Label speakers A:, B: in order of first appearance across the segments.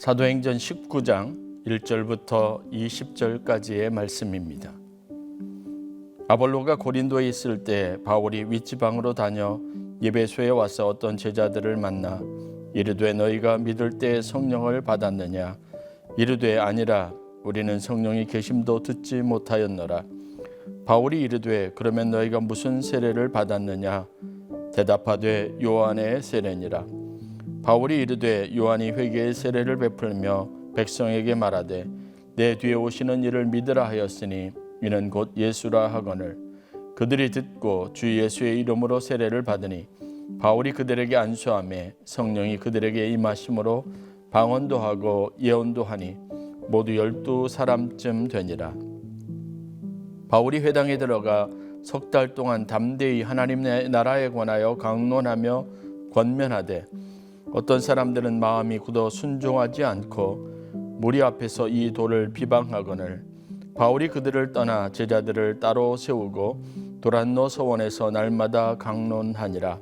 A: 사도행전 19장 1절부터 20절까지의 말씀입니다. 아볼로가 고린도에 있을 때 바울이 윗지방으로 다녀 에베소에 와서 어떤 제자들을 만나 이르되 너희가 믿을 때 성령을 받았느냐? 이르되 아니라 우리는 성령이 계심도 듣지 못하였노라. 바울이 이르되 그러면 너희가 무슨 세례를 받았느냐? 대답하되 요한의 세례니라. 바울이 이르되 요한이 회개의 세례를 베풀며 백성에게 말하되 내 뒤에 오시는 이를 믿으라 하였으니 이는 곧 예수라 하거늘 그들이 듣고 주 예수의 이름으로 세례를 받으니 바울이 그들에게 안수하매 성령이 그들에게 임하심으로 방언도 하고 예언도 하니 모두 12사람쯤 되니라. 바울이 회당에 들어가 석 달 동안 담대히 하나님의 나라에 관하여 강론하며 권면하되 어떤 사람들은 마음이 굳어 순종하지 않고 무리 앞에서 이 도를 비방하거늘 바울이 그들을 떠나 제자들을 따로 세우고 도란노 서원에서 날마다 강론하니라.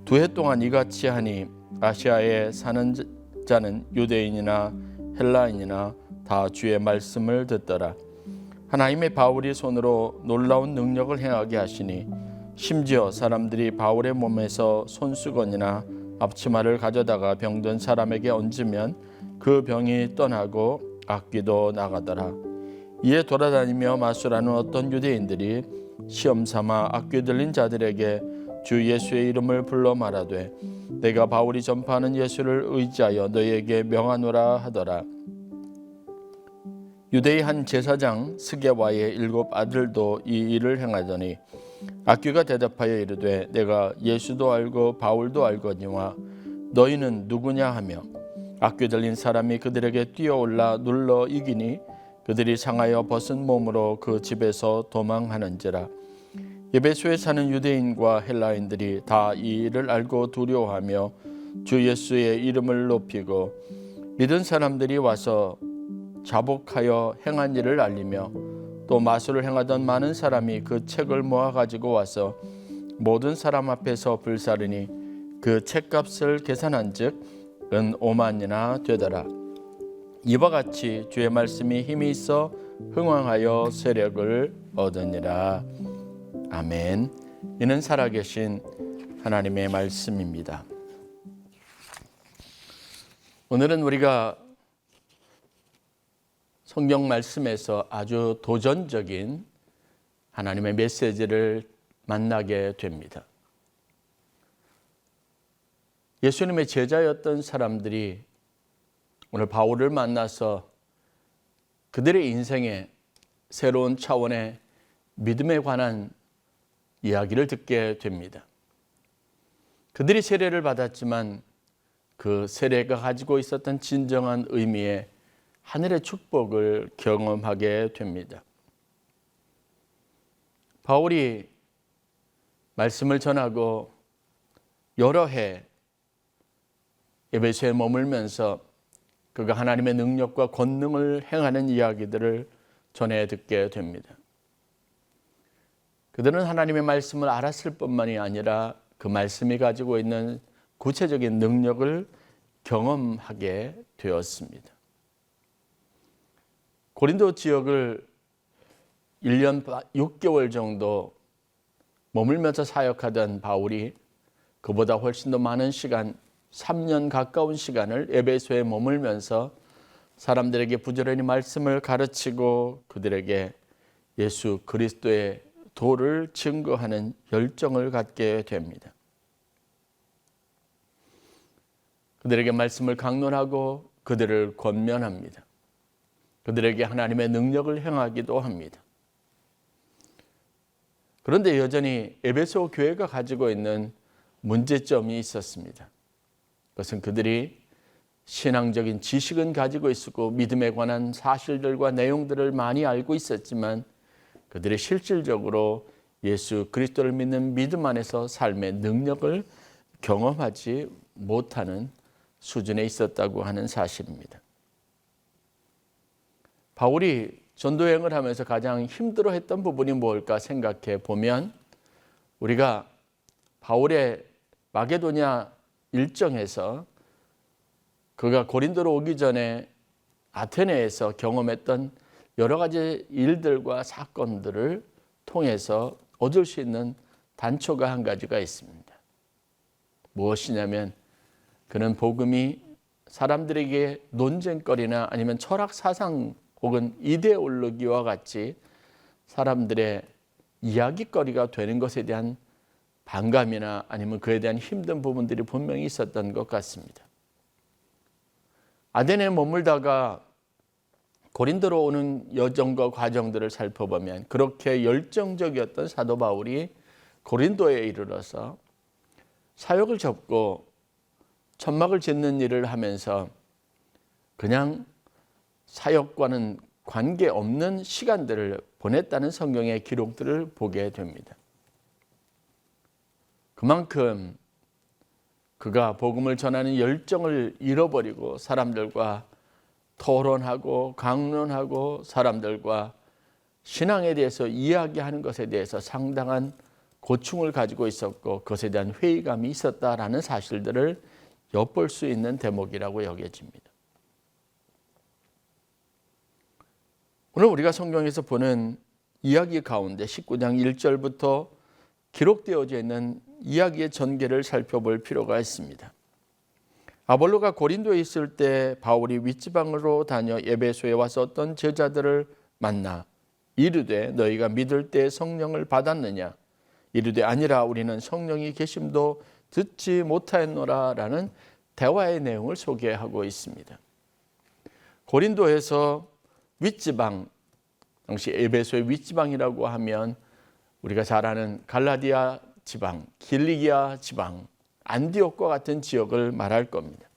A: 2해 동안 이같이 하니 아시아에 사는 자는 유대인이나 헬라인이나 다 주의 말씀을 듣더라. 하나님의 바울이 손으로 놀라운 능력을 행하게 하시니 심지어 사람들이 바울의 몸에서 손수건이나 앞치마를 가져다가 병든 사람에게 얹으면 그 병이 떠나고 악귀도 나가더라. 이에 돌아다니며 마술하는 어떤 유대인들이 시험 삼아 악귀 들린 자들에게 주 예수의 이름을 불러 말하되 내가 바울이 전파하는 예수를 의지하여 너희에게 명하노라 하더라. 유대의 한 제사장 스게와의 7 아들도 이 일을 행하더니 악귀가 대답하여 이르되 내가 예수도 알고 바울도 알거니와 너희는 누구냐 하며 악귀 들린 사람이 그들에게 뛰어올라 눌러 이기니 그들이 상하여 벗은 몸으로 그 집에서 도망하는지라. 에베소에 사는 유대인과 헬라인들이 다 이 일을 알고 두려워하며 주 예수의 이름을 높이고 믿은 사람들이 와서 자복하여 행한 일을 알리며 또 마술을 행하던 많은 사람이 그 책을 모아 가지고 와서 모든 사람 앞에서 불사르니 그 책값을 계산한즉 은 5만이나 되더라. 이와 같이 주의 말씀이 힘이 있어 흥왕하여 세력을 얻으니라. 아멘. 이는 살아계신 하나님의 말씀입니다. 오늘은 우리가 성경 말씀에서 아주 도전적인 하나님의 메시지를 만나게 됩니다. 예수님의 제자였던 사람들이 오늘 바울을 만나서 그들의 인생의 새로운 차원의 믿음에 관한 이야기를 듣게 됩니다. 그들이 세례를 받았지만 그 세례가 가지고 있었던 진정한 의미의 하늘의 축복을 경험하게 됩니다. 바울이 말씀을 전하고 여러 해 에베소에 머물면서 그가 하나님의 능력과 권능을 행하는 이야기들을 전해 듣게 됩니다. 그들은 하나님의 말씀을 알았을 뿐만이 아니라 그 말씀이 가지고 있는 구체적인 능력을 경험하게 되었습니다. 고린도 지역을 1년 6개월 정도 머물면서 사역하던 바울이 그보다 훨씬 더 많은 시간 3년 가까운 시간을 에베소에 머물면서 사람들에게 부지런히 말씀을 가르치고 그들에게 예수 그리스도의 도를 증거하는 열정을 갖게 됩니다. 그들에게 말씀을 강론하고 그들을 권면합니다. 그들에게 하나님의 능력을 행하기도 합니다. 그런데 여전히 에베소 교회가 가지고 있는 문제점이 있었습니다. 그것은 그들이 신앙적인 지식은 가지고 있었고 믿음에 관한 사실들과 내용들을 많이 알고 있었지만 그들이 실질적으로 예수 그리스도를 믿는 믿음 안에서 삶의 능력을 경험하지 못하는 수준에 있었다고 하는 사실입니다. 바울이 전도여행을 하면서 가장 힘들어했던 부분이 뭘까 생각해 보면 우리가 바울의 마게도냐 일정에서 그가 고린도로 오기 전에 아테네에서 경험했던 여러 가지 일들과 사건들을 통해서 얻을 수 있는 단초가 한 가지가 있습니다. 무엇이냐면 그는 복음이 사람들에게 논쟁거리나 아니면 철학 사상 혹은 이데올로기와 같이 사람들의 이야기거리가 되는 것에 대한 반감이나 아니면 그에 대한 힘든 부분들이 분명히 있었던 것 같습니다. 아테네에 머물다가 고린도로 오는 여정과 과정들을 살펴보면 그렇게 열정적이었던 사도 바울이 고린도에 이르러서 사역을 접고 천막을 짓는 일을 하면서 그냥 사역과는 관계없는 시간들을 보냈다는 성경의 기록들을 보게 됩니다. 그만큼 그가 복음을 전하는 열정을 잃어버리고 사람들과 토론하고 강론하고 사람들과 신앙에 대해서 이야기하는 것에 대해서 상당한 고충을 가지고 있었고 그것에 대한 회의감이 있었다라는 사실들을 엿볼 수 있는 대목이라고 여겨집니다. 오늘 우리가 성경에서 보는 이야기 가운데 19장 1절부터 기록되어져 있는 이야기의 전개를 살펴볼 필요가 있습니다. 아볼로가 고린도에 있을 때 바울이 윗지방으로 다녀 에베소에 와서 어떤 제자들을 만나 이르되 너희가 믿을 때 성령을 받았느냐 이르되 아니라 우리는 성령이 계심도 듣지 못하였노라 라는 대화의 내용을 소개하고 있습니다. 고린도에서 윗지방, 당시 에베소의 윗지방이라고 하면 우리가 잘 아는 갈라디아 지방, 길리기아 지방, 안디옥과 같은 지역을 말할 겁니다.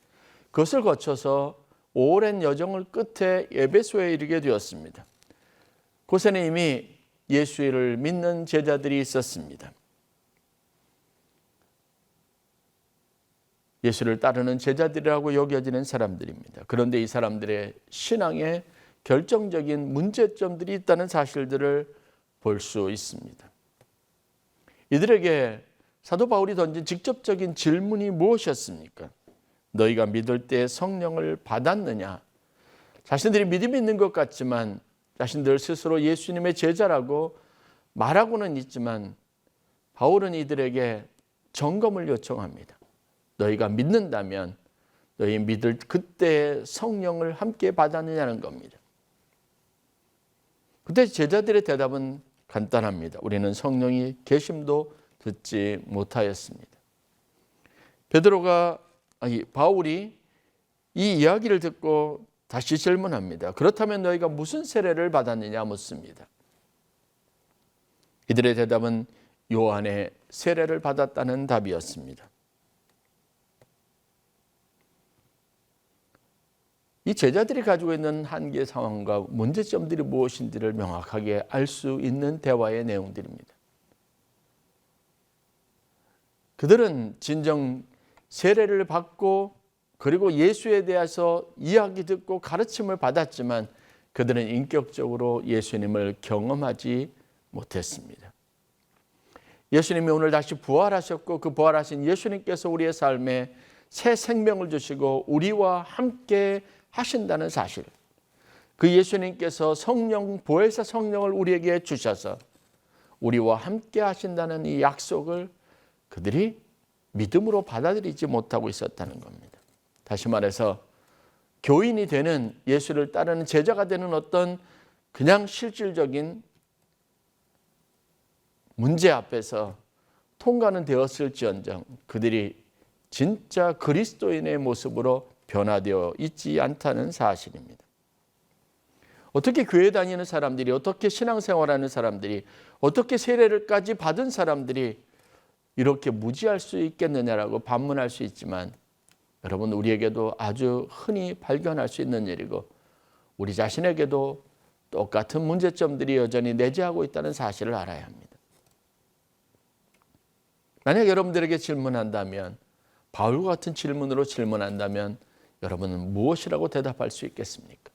A: 그것을 거쳐서 오랜 여정을 끝에 에베소에 이르게 되었습니다. 그곳에는 이미 예수를 믿는 제자들이 있었습니다. 예수를 따르는 제자들이라고 여겨지는 사람들입니다. 그런데 이 사람들의 신앙에 결정적인 문제점들이 있다는 사실들을 볼 수 있습니다. 이들에게 사도 바울이 던진 직접적인 질문이 무엇이었습니까? 너희가 믿을 때 성령을 받았느냐? 자신들이 믿음이 있는 것 같지만 자신들 스스로 예수님의 제자라고 말하고는 있지만 바울은 이들에게 점검을 요청합니다. 너희가 믿는다면 너희 믿을 그때 성령을 함께 받았느냐는 겁니다. 그때 제자들의 대답은 간단합니다. 우리는 성령이 계심도 듣지 못하였습니다. 바울이 이 이야기를 듣고 다시 질문합니다. 그렇다면 너희가 무슨 세례를 받았느냐 묻습니다. 이들의 대답은 요한의 세례를 받았다는 답이었습니다. 이 제자들이 가지고 있는 한계 상황과 문제점들이 무엇인지를 명확하게 알 수 있는 대화의 내용들입니다. 그들은 진정 세례를 받고 그리고 예수에 대해서 이야기 듣고 가르침을 받았지만 그들은 인격적으로 예수님을 경험하지 못했습니다. 예수님이 오늘 다시 부활하셨고 그 부활하신 예수님께서 우리의 삶에 새 생명을 주시고 우리와 함께 하신다는 사실, 그 예수님께서 보혜사 성령을 우리에게 주셔서 우리와 함께 하신다는 이 약속을 그들이 믿음으로 받아들이지 못하고 있었다는 겁니다. 다시 말해서 교인이 되는, 예수를 따르는 제자가 되는 어떤 그냥 실질적인 문제 앞에서 통과는 되었을지언정 그들이 진짜 그리스도인의 모습으로 변화되어 있지 않다는 사실입니다. 어떻게 교회 다니는 사람들이, 어떻게 신앙생활하는 사람들이, 어떻게 세례를까지 받은 사람들이 이렇게 무지할 수 있겠느냐라고 반문할 수 있지만 여러분, 우리에게도 아주 흔히 발견할 수 있는 일이고 우리 자신에게도 똑같은 문제점들이 여전히 내재하고 있다는 사실을 알아야 합니다. 만약 여러분들에게 질문한다면, 바울과 같은 질문으로 질문한다면 여러분은 무엇이라고 대답할 수 있겠습니까?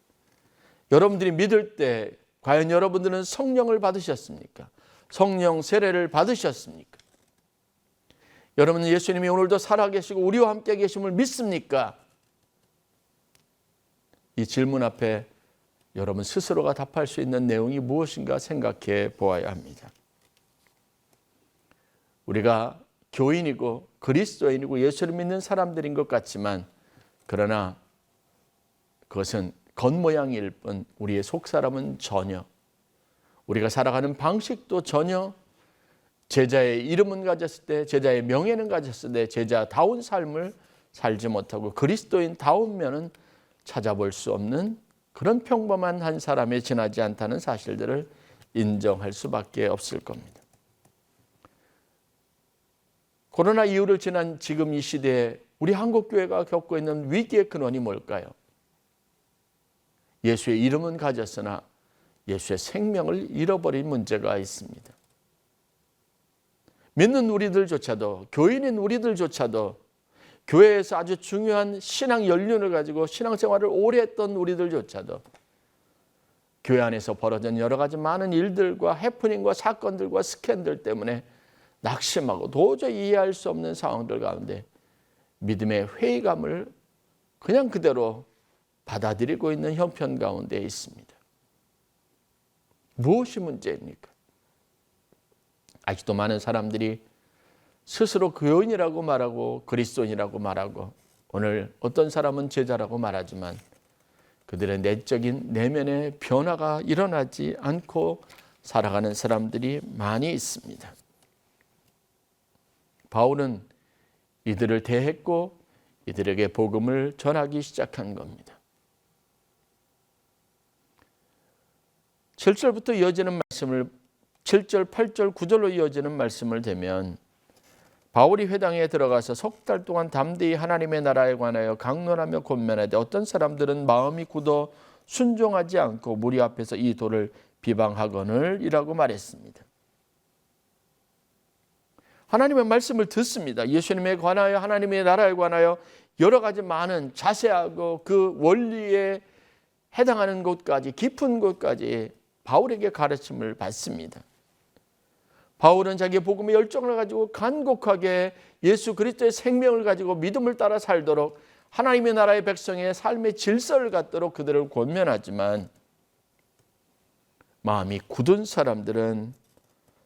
A: 여러분들이 믿을 때 과연 여러분들은 성령을 받으셨습니까? 성령 세례를 받으셨습니까? 여러분은 예수님이 오늘도 살아계시고 우리와 함께 계심을 믿습니까? 이 질문 앞에 여러분 스스로가 답할 수 있는 내용이 무엇인가 생각해 보아야 합니다. 우리가 교인이고 그리스도인이고 예수를 믿는 사람들인 것 같지만 그러나 그것은 겉모양일 뿐 우리의 속사람은 전혀, 우리가 살아가는 방식도 전혀 제자의 이름은 가졌을 때, 제자의 명예는 가졌을 때 제자다운 삶을 살지 못하고 그리스도인다운 면은 찾아볼 수 없는 그런 평범한 한 사람에 지나지 않다는 사실들을 인정할 수밖에 없을 겁니다. 코로나 이후를 지난 지금 이 시대에 우리 한국교회가 겪고 있는 위기의 근원이 뭘까요? 예수의 이름은 가졌으나 예수의 생명을 잃어버린 문제가 있습니다. 믿는 우리들조차도, 교인인 우리들조차도, 교회에서 아주 중요한 신앙 연륜을 가지고 신앙생활을 오래 했던 우리들조차도 교회 안에서 벌어진 여러 가지 많은 일들과 해프닝과 사건들과 스캔들 때문에 낙심하고 도저히 이해할 수 없는 상황들 가운데 믿음의 회의감을 그냥 그대로 받아들이고 있는 형편 가운데 있습니다. 무엇이 문제입니까? 아직도 많은 사람들이 스스로 교인이라고 말하고 그리스도인이라고 말하고 오늘 어떤 사람은 제자라고 말하지만 그들의 내적인 내면의 변화가 일어나지 않고 살아가는 사람들이 많이 있습니다. 바울은 이들을 대했고 이들에게 복음을 전하기 시작한 겁니다. 7절부터 이어지는 말씀을 7절, 8절, 9절로 이어지는 말씀을 대면 바울이 회당에 들어가서 석 달 동안 담대히 하나님의 나라에 관하여 강론하며 권면하되 어떤 사람들은 마음이 굳어 순종하지 않고 무리 앞에서 이 도를 비방하거늘 이라고 말했습니다. 하나님의 말씀을 듣습니다. 예수님에 관하여 하나님의 나라에 관하여 여러 가지 많은 자세하고 그 원리에 해당하는 곳까지 깊은 곳까지 바울에게 가르침을 받습니다. 바울은 자기의 복음의 열정을 가지고 간곡하게 예수 그리스도의 생명을 가지고 믿음을 따라 살도록 하나님의 나라의 백성의 삶의 질서를 갖도록 그들을 권면하지만 마음이 굳은 사람들은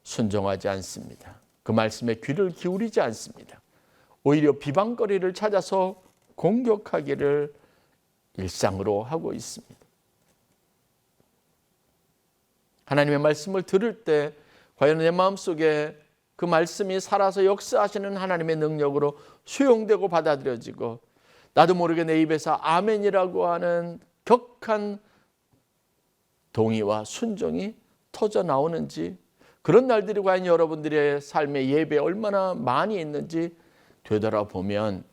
A: 순종하지 않습니다. 그 말씀에 귀를 기울이지 않습니다. 오히려 비방거리를 찾아서 공격하기를 일상으로 하고 있습니다. 하나님의 말씀을 들을 때 과연 내 마음속에 그 말씀이 살아서 역사하시는 하나님의 능력으로 수용되고 받아들여지고 나도 모르게 내 입에서 아멘이라고 하는 격한 동의와 순종이 터져 나오는지, 그런 날들이 과연 여러분들의 삶의 예배에 얼마나 많이 있는지 되돌아보면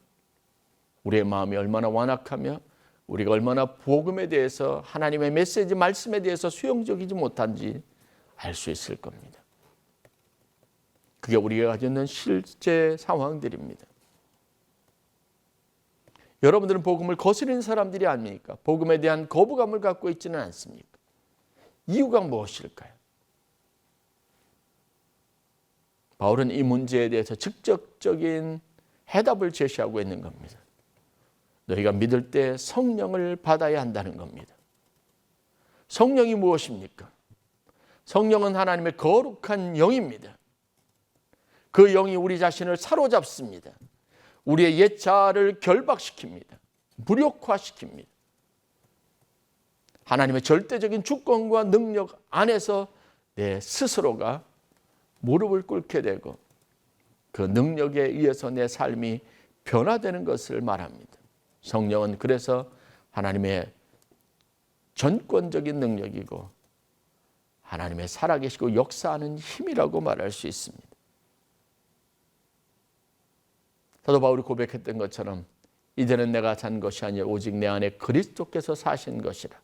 A: 우리의 마음이 얼마나 완악하며 우리가 얼마나 복음에 대해서 하나님의 메시지 말씀에 대해서 수용적이지 못한지 알 수 있을 겁니다. 그게 우리가 가지고 있는 실제 상황들입니다. 여러분들은 복음을 거스르는 사람들이 아닙니까? 복음에 대한 거부감을 갖고 있지는 않습니까? 이유가 무엇일까요? 바울은 이 문제에 대해서 직접적인 해답을 제시하고 있는 겁니다. 너희가 믿을 때 성령을 받아야 한다는 겁니다. 성령이 무엇입니까? 성령은 하나님의 거룩한 영입니다. 그 영이 우리 자신을 사로잡습니다. 우리의 옛 자아를 결박시킵니다. 무력화시킵니다. 하나님의 절대적인 주권과 능력 안에서 내 스스로가 무릎을 꿇게 되고 그 능력에 의해서 내 삶이 변화되는 것을 말합니다. 성령은 그래서 하나님의 전권적인 능력이고 하나님의 살아계시고 역사하는 힘이라고 말할 수 있습니다. 사도 바울이 고백했던 것처럼 이제는 내가 산 것이 아니라 오직 내 안에 그리스도께서 사신 것이라.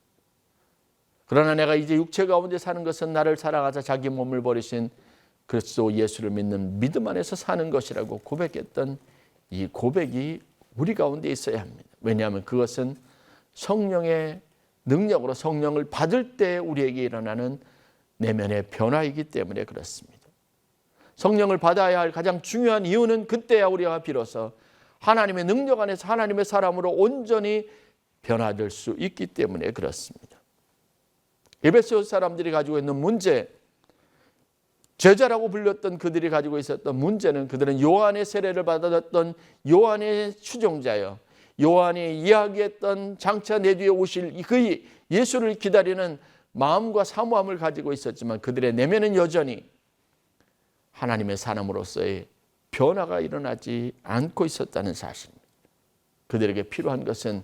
A: 그러나 내가 이제 육체 가운데 사는 것은 나를 사랑하사 자기 몸을 버리신 그리스도 예수를 믿는 믿음 안에서 사는 것이라고 고백했던 이 고백이 우리 가운데 있어야 합니다. 왜냐하면 그것은 성령의 능력으로 성령을 받을 때 우리에게 일어나는 내면의 변화이기 때문에 그렇습니다. 성령을 받아야 할 가장 중요한 이유는 그때야 우리가 비로소 하나님의 능력 안에서 하나님의 사람으로 온전히 변화될 수 있기 때문에 그렇습니다. 에베소 사람들이 가지고 있는 문제, 제자라고 불렸던 그들이 가지고 있었던 문제는 그들은 요한의 세례를 받았던 요한의 추종자여, 요한이 이야기했던 장차 내 뒤에 오실 그 예수를 기다리는 마음과 사모함을 가지고 있었지만 그들의 내면은 여전히 하나님의 사람으로서의 변화가 일어나지 않고 있었다는 사실입니다. 그들에게 필요한 것은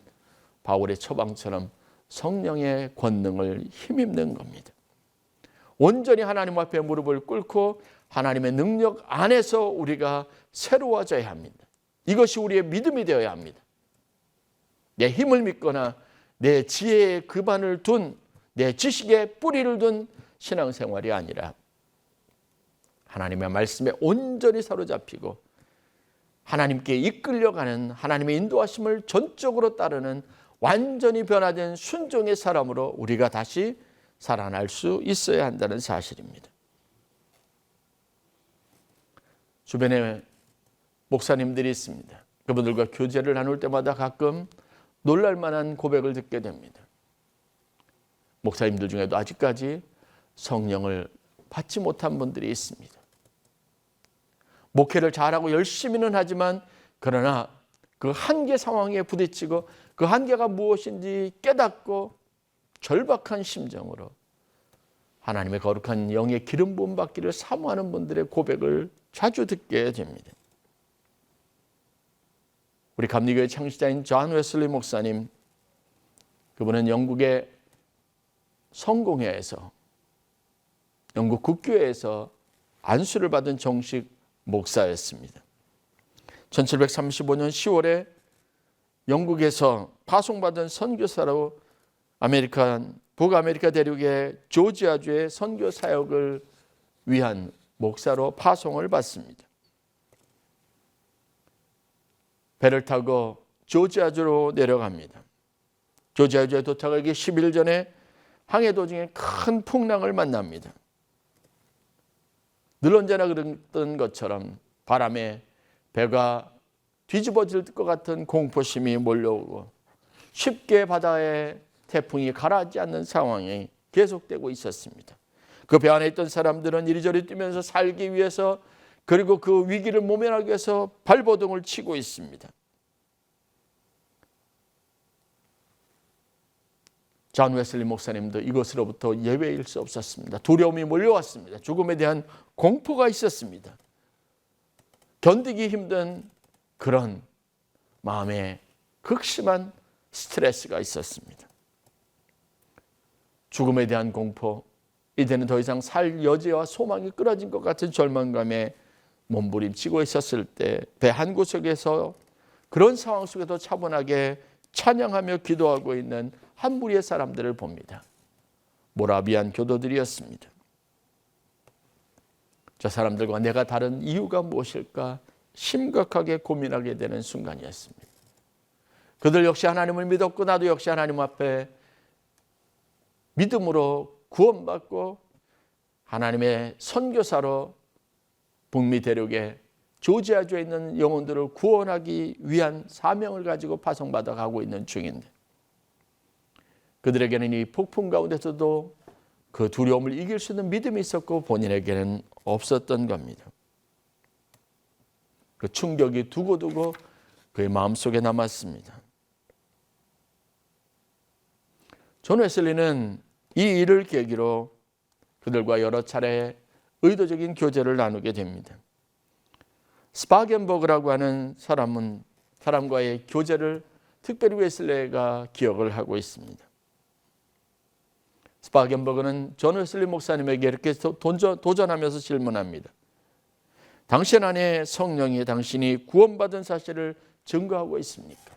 A: 바울의 처방처럼 성령의 권능을 힘입는 겁니다. 온전히 하나님 앞에 무릎을 꿇고 하나님의 능력 안에서 우리가 새로워져야 합니다. 이것이 우리의 믿음이 되어야 합니다. 내 힘을 믿거나 내 지혜의 기반을 둔, 내 지식의 뿌리를 둔 신앙생활이 아니라 하나님의 말씀에 온전히 사로잡히고 하나님께 이끌려가는 하나님의 인도하심을 전적으로 따르는 완전히 변화된 순종의 사람으로 우리가 다시 살아날 수 있어야 한다는 사실입니다. 주변에 목사님들이 있습니다. 그분들과 교제를 나눌 때마다 가끔 놀랄만한 고백을 듣게 됩니다. 목사님들 중에도 아직까지 성령을 받지 못한 분들이 있습니다. 목회를 잘하고 열심히는 하지만 그러나 그 한계 상황에 부딪히고 그 한계가 무엇인지 깨닫고 절박한 심정으로 하나님의 거룩한 영의 기름 부음 받기를 사모하는 분들의 고백을 자주 듣게 됩니다. 우리 감리교회 창시자인 존 웨슬리 목사님, 그분은 영국의 성공회에서, 영국 국교회에서 안수를 받은 정식 목사였습니다. 1735년 10월에 영국에서 파송받은 선교사로 북아메리카 대륙의 조지아주의 선교 사역을 위한 목사로 파송을 받습니다. 배를 타고 조지아주로 내려갑니다. 조지아주에 도착하기 10일 전에 항해 도중에 큰 풍랑을 만납니다. 늘 언제나 그랬던 것처럼 바람에 배가 뒤집어질 것 같은 공포심이 몰려오고 쉽게 바다에 태풍이 가라앉지 않는 상황이 계속되고 있었습니다. 그 배 안에 있던 사람들은 이리저리 뛰면서 살기 위해서, 그리고 그 위기를 모면하기 위해서 발버둥을 치고 있습니다. 존 웨슬리 목사님도 이것으로부터 예외일 수 없었습니다. 두려움이 몰려왔습니다. 죽음에 대한 공포가 있었습니다. 견디기 힘든 그런 마음에 극심한 스트레스가 있었습니다. 죽음에 대한 공포, 이제는 더 이상 살 여지와 소망이 끊어진 것 같은 절망감에 몸부림치고 있었을 때 배 한 구석에서 그런 상황 속에서 차분하게 찬양하며 기도하고 있는 한 무리의 사람들을 봅니다. 모라비안 교도들이었습니다. 저 사람들과 내가 다른 이유가 무엇일까 심각하게 고민하게 되는 순간이었습니다. 그들 역시 하나님을 믿었고 나도 역시 하나님 앞에 믿음으로 구원받고 하나님의 선교사로 북미 대륙의 조지아주에 있는 영혼들을 구원하기 위한 사명을 가지고 파송받아 가고 있는 중인데, 그들에게는 이 폭풍 가운데서도 그 두려움을 이길 수 있는 믿음이 있었고 본인에게는 없었던 겁니다. 그 충격이 두고두고 그의 마음속에 남았습니다. 존 웨슬리는 이 일을 계기로 그들과 여러 차례 의도적인 교제를 나누게 됩니다. 스파겐버그라고 하는 사람과의 교제를 특별히 웨슬리가 기억을 하고 있습니다. 스파겐버그는 존 웨슬리 목사님에게 이렇게 도전하면서 질문합니다. 당신 안에 성령이 당신이 구원받은 사실을 증거하고 있습니까?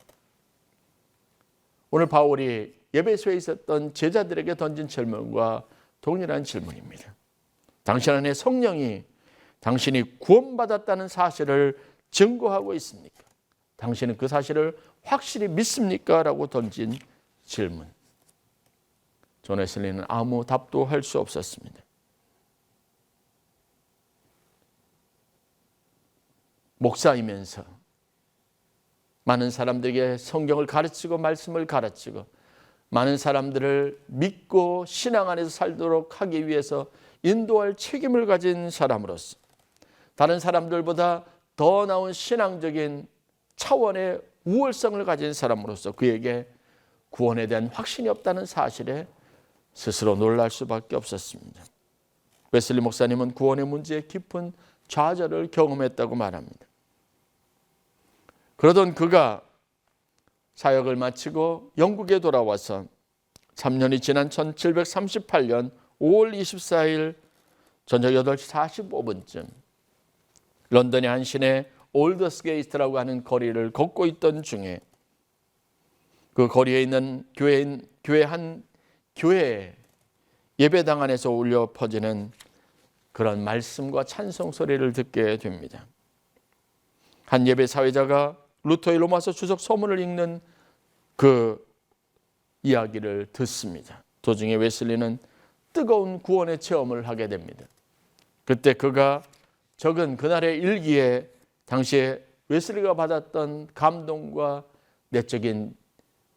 A: 오늘 바울이 에베소에 있었던 제자들에게 던진 질문과 동일한 질문입니다. 당신 안에 성령이 당신이 구원받았다는 사실을 증거하고 있습니까? 당신은 그 사실을 확실히 믿습니까? 라고 던진 질문. 존 웨슬리는 아무 답도 할 수 없었습니다. 목사이면서 많은 사람들에게 성경을 가르치고 말씀을 가르치고 많은 사람들을 믿고 신앙 안에서 살도록 하기 위해서 인도할 책임을 가진 사람으로서 다른 사람들보다 더 나은 신앙적인 차원의 우월성을 가진 사람으로서 그에게 구원에 대한 확신이 없다는 사실에 스스로 놀랄 수밖에 없었습니다. 웨슬리 목사님은 구원의 문제에 깊은 좌절을 경험했다고 말합니다. 그러던 그가 사역을 마치고 영국에 돌아와서 3년이 지난 1738년 5월 24일 저녁 8시 45분쯤 런던의 한 시내 올더스게이트라고 하는 거리를 걷고 있던 중에 그 거리에 있는 교회 예배당 안에서 울려 퍼지는 그런 말씀과 찬송 소리를 듣게 됩니다. 한 예배 사회자가 루터의 로마서 주석 서문을 읽는 그 이야기를 듣습니다. 도중에 웨슬리는 뜨거운 구원의 체험을 하게 됩니다. 그때 그가 적은 그날의 일기에 당시에 웨슬리가 받았던 감동과 내적인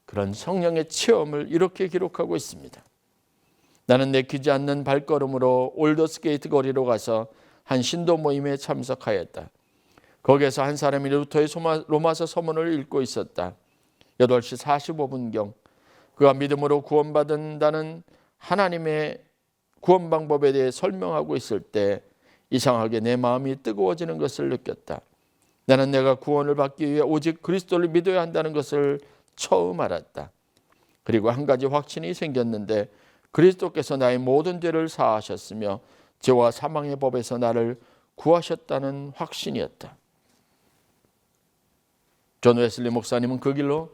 A: 그런 성령의 체험을 이렇게 기록하고 있습니다. 나는 내키지 않는 발걸음으로 올더스게이트 거리로 가서 한 신도 모임에 참석하였다. 거기에서 한 사람이 루터의 로마서 서문을 읽고 있었다. 8시 45분경 그가 믿음으로 구원받는다는 하나님의 구원 방법에 대해 설명하고 있을 때 이상하게 내 마음이 뜨거워지는 것을 느꼈다. 나는 내가 구원을 받기 위해 오직 그리스도를 믿어야 한다는 것을 처음 알았다. 그리고 한 가지 확신이 생겼는데 그리스도께서 나의 모든 죄를 사하셨으며 죄와 사망의 법에서 나를 구하셨다는 확신이었다. 존 웨슬리 목사님은 그 길로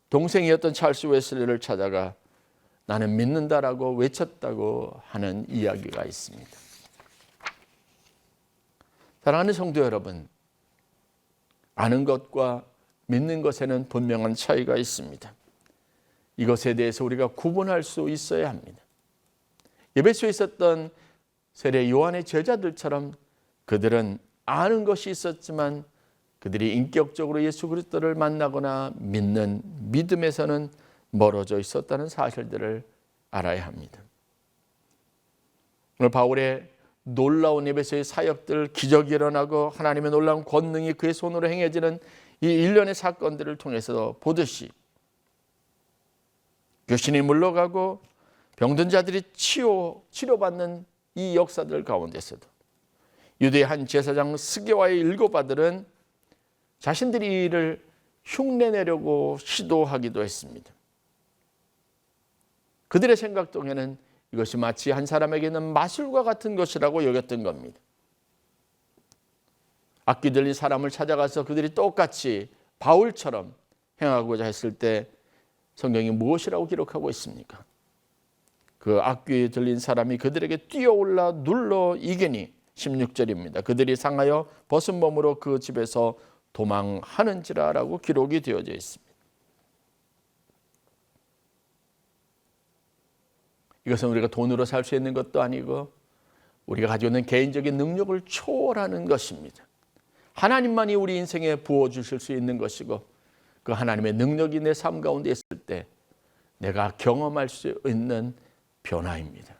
A: 동생이었던 찰스 웨슬리를 찾아가 나는 믿는다라고 외쳤다고 하는 이야기가 있습니다. 사랑하는 성도 여러분, 아는 것과 믿는 것에는 분명한 차이가 있습니다. 이것에 대해서 우리가 구분할 수 있어야 합니다. 에베소에 있었던 세례 요한의 제자들처럼 그들은 아는 것이 있었지만 그들이 인격적으로 예수 그리스도를 만나거나 믿는 믿음에서는 멀어져 있었다는 사실들을 알아야 합니다. 오늘 바울의 놀라운 에베소의 사역들, 기적이 일어나고 하나님의 놀라운 권능이 그의 손으로 행해지는 이 일련의 사건들을 통해서 보듯이 귀신이 물러가고 병든 자들이 치료받는 이 역사들 가운데서도 유대의 한 제사장 스게와의 7 아들은 자신들이 이를 흉내내려고 시도하기도 했습니다. 그들의 생각 중에는 이것이 마치 한 사람에게는 마술과 같은 것이라고 여겼던 겁니다. 악기 들린 사람을 찾아가서 그들이 똑같이 바울처럼 행하고자 했을 때 성경이 무엇이라고 기록하고 있습니까? 그 악귀에 들린 사람이 그들에게 뛰어올라 눌러 이기니 16절입니다. 그들이 상하여 벗은 몸으로 그 집에서 도망하는지라라고 기록이 되어져 있습니다. 이것은 우리가 돈으로 살 수 있는 것도 아니고 우리가 가지고 있는 개인적인 능력을 초월하는 것입니다. 하나님만이 우리 인생에 부어주실 수 있는 것이고 그 하나님의 능력이 내 삶 가운데 있을 때 내가 경험할 수 있는 변화입니다.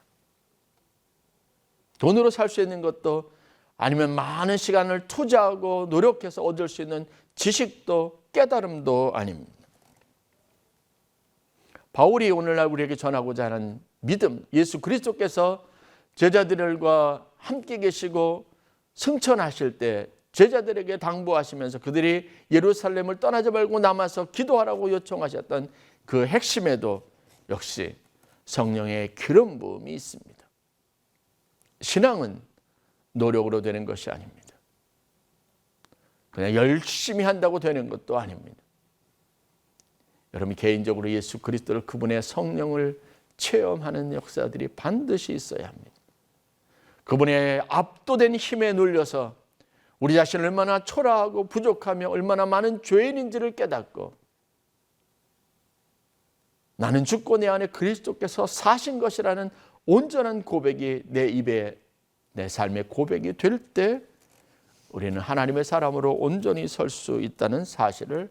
A: 돈으로 살 수 있는 것도 아니면 많은 시간을 투자하고 노력해서 얻을 수 있는 지식도 깨달음도 아닙니다. 바울이 오늘날 우리에게 전하고자 하는 믿음, 예수 그리스도께서 제자들과 함께 계시고 승천하실 때 제자들에게 당부하시면서 그들이 예루살렘을 떠나지 말고 남아서 기도하라고 요청하셨던 그 핵심에도 역시 성령의 기름 부음이 있습니다. 신앙은 노력으로 되는 것이 아닙니다. 그냥 열심히 한다고 되는 것도 아닙니다. 여러분이 개인적으로 예수 그리스도를 그분의 성령을 체험하는 역사들이 반드시 있어야 합니다. 그분의 압도된 힘에 눌려서 우리 자신을 얼마나 초라하고 부족하며 얼마나 많은 죄인인지를 깨닫고 나는 죽고 내 안에 그리스도께서 사신 것이라는 온전한 고백이 내 입에 내 삶의 고백이 될 때 우리는 하나님의 사람으로 온전히 설 수 있다는 사실을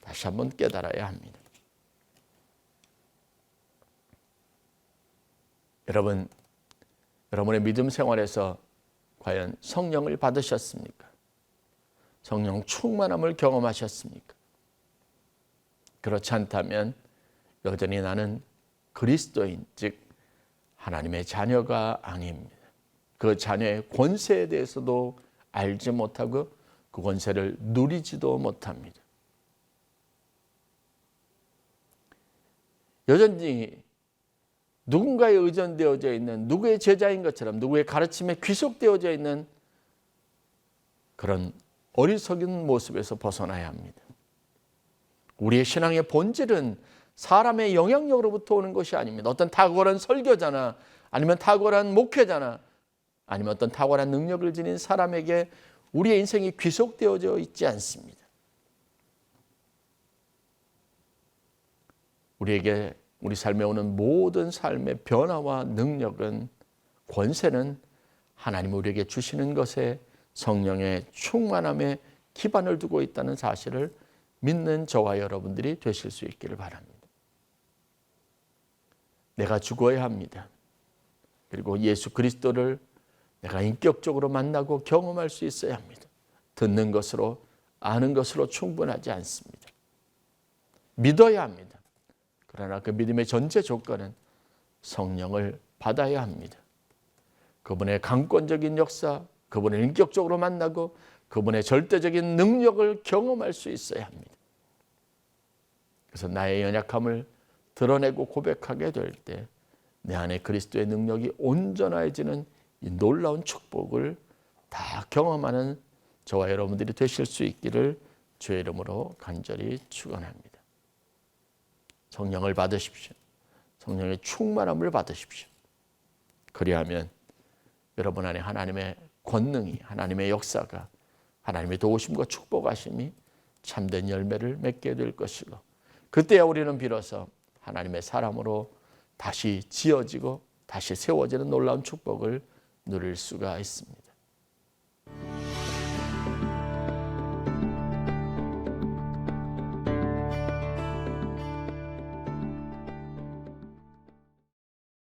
A: 다시 한번 깨달아야 합니다. 여러분, 여러분의 믿음 생활에서 과연 성령을 받으셨습니까? 성령 충만함을 경험하셨습니까? 그렇지 않다면 여전히 나는 그리스도인, 즉 하나님의 자녀가 아닙니다. 그 자녀의 권세에 대해서도 알지 못하고 그 권세를 누리지도 못합니다. 여전히 누군가에 의존되어져 있는, 누구의 제자인 것처럼 누구의 가르침에 귀속되어져 있는 그런 어리석은 모습에서 벗어나야 합니다. 우리의 신앙의 본질은 사람의 영향력으로부터 오는 것이 아닙니다. 어떤 탁월한 설교자나 아니면 탁월한 목회자나 아니면 어떤 탁월한 능력을 지닌 사람에게 우리의 인생이 귀속되어져 있지 않습니다. 우리에게 우리 삶에 오는 모든 삶의 변화와 능력은, 권세는 하나님 우리에게 주시는 것에 성령의 충만함에 기반을 두고 있다는 사실을 믿는 저와 여러분들이 되실 수 있기를 바랍니다. 내가 죽어야 합니다. 그리고 예수 그리스도를 내가 인격적으로 만나고 경험할 수 있어야 합니다. 듣는 것으로, 아는 것으로 충분하지 않습니다. 믿어야 합니다. 그러나 그 믿음의 전제 조건은 성령을 받아야 합니다. 그분의 강권적인 역사, 그분을 인격적으로 만나고 그분의 절대적인 능력을 경험할 수 있어야 합니다. 그래서 나의 연약함을 드러내고 고백하게 될 때 내 안에 그리스도의 능력이 온전해지는 이 놀라운 축복을 다 경험하는 저와 여러분들이 되실 수 있기를 주의 이름으로 간절히 축원합니다. 성령을 받으십시오. 성령의 충만함을 받으십시오. 그리하면 여러분 안에 하나님의 권능이, 하나님의 역사가, 하나님의 도우심과 축복하심이 참된 열매를 맺게 될 것이고, 그때야 우리는 비로소 하나님의 사람으로 다시 지어지고 다시 세워지는 놀라운 축복을 누릴 수가 있습니다.